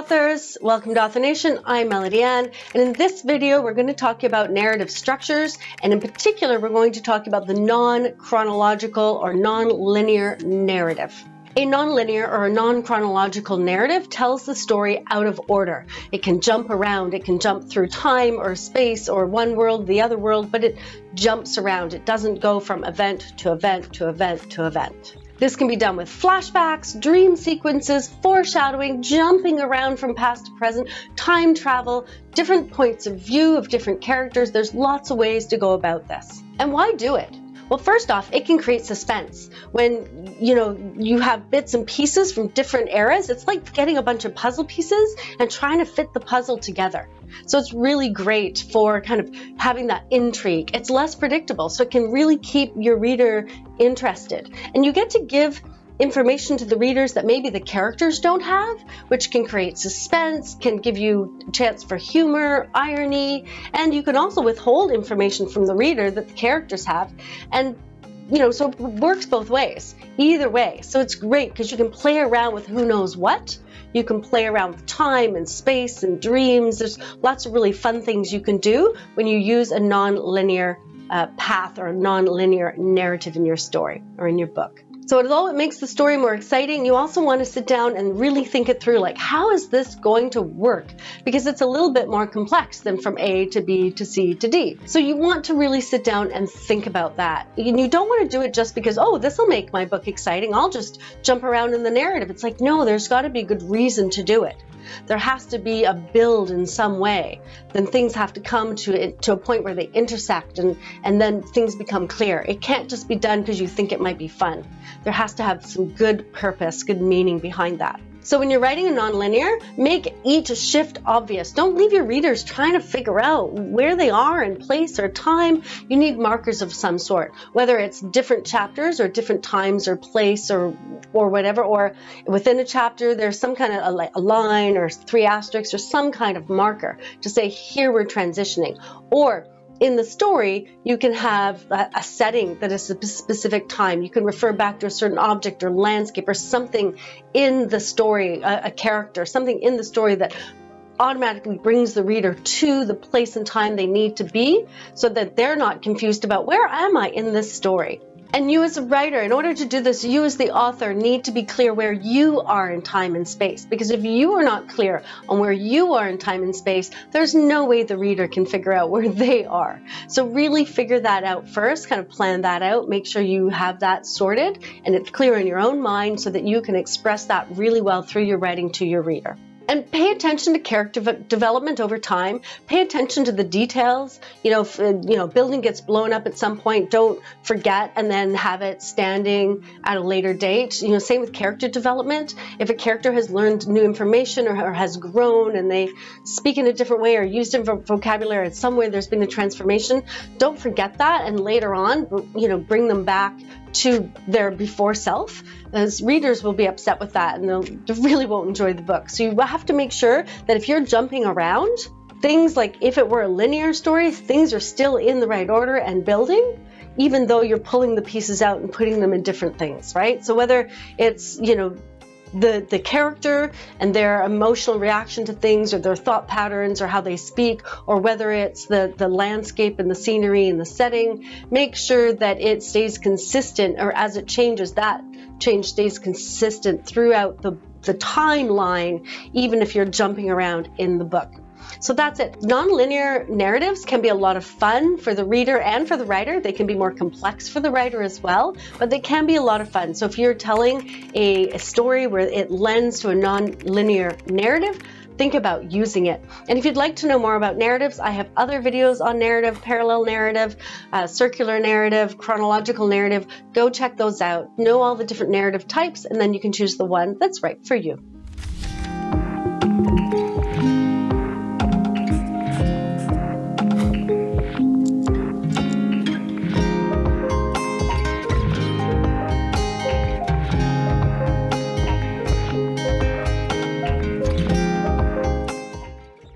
authors, welcome to Author Nation. I'm Melody Ann, and in this video we're going to talk about narrative structures, and in particular we're going to talk about the non-chronological or non-linear narrative. A nonlinear or a non-chronological narrative tells the story out of order. It can jump around, it can jump through time or space or one world, the other world, but it jumps around. It doesn't go from event to event to event to event. This can be done with flashbacks, dream sequences, foreshadowing, jumping around from past to present, time travel, different points of view of different characters. There's lots of ways to go about this. And why do it? Well, first off, it can create suspense. When you have bits and pieces from different eras, it's like getting a bunch of puzzle pieces and trying to fit the puzzle together. So it's really great for kind of having that intrigue. It's less predictable, so it can really keep your reader interested. And you get to give information to the readers that maybe the characters don't have, which can create suspense, can give you a chance for humor, irony, and you can also withhold information from the reader that the characters have. And so it works both ways, either way. So it's great because you can play around with who knows what. You can play around with time and space and dreams. There's lots of really fun things you can do when you use a non-linear path or a non-linear narrative in your story or in your book. So although it makes the story more exciting, you also want to sit down and really think it through, like, how is this going to work? Because it's a little bit more complex than from A to B to C to D. So you want to really sit down and think about that. And you don't want to do it just because, oh, this will make my book exciting, I'll just jump around in the narrative. It's like, no, there's got to be a good reason to do it. There has to be a build in some way. Then things have to come to a point where they intersect and then things become clear. It can't just be done because you think it might be fun. There has to have some good purpose, good meaning behind that. So when you're writing a nonlinear, make each shift obvious. Don't leave your readers trying to figure out where they are in place or time. You need markers of some sort, whether it's different chapters or different times or place or whatever, or within a chapter there's some kind of a line or 3 asterisks or some kind of marker to say here we're transitioning. Or in the story, you can have a setting that is a specific time. You can refer back to a certain object or landscape or something in the story, a character, something in the story that automatically brings the reader to the place and time they need to be so that they're not confused about where am I in this story. And you as a writer, in order to do this, you as the author need to be clear where you are in time and space. Because if you are not clear on where you are in time and space, there's no way the reader can figure out where they are. So really figure that out first, kind of plan that out, make sure you have that sorted and it's clear in your own mind so that you can express that really well through your writing to your reader. And pay attention to character development over time. Pay attention to the details. If building gets blown up at some point, don't forget and then have it standing at a later date. Same with character development. If a character has learned new information or has grown and they speak in a different way or use different vocabulary in some way, there's been a transformation. Don't forget that, and later on, bring them back to their before self, as readers will be upset with that and they really won't enjoy the book. So you have to make sure that if you're jumping around, things like if it were a linear story, things are still in the right order and building, even though you're pulling the pieces out and putting them in different things, right? So whether it's, the character and their emotional reaction to things or their thought patterns or how they speak, or whether it's the landscape and the scenery and the setting, make sure that it stays consistent, or as it changes, that change stays consistent throughout the timeline, even if you're jumping around in the book. So that's it. Nonlinear narratives can be a lot of fun for the reader and for the writer. They can be more complex for the writer as well, but they can be a lot of fun. So if you're telling a story where it lends to a nonlinear narrative, think about using it. And if you'd like to know more about narratives, I have other videos on narrative, parallel narrative, circular narrative, chronological narrative. Go check those out. Know all the different narrative types, and then you can choose the one that's right for you.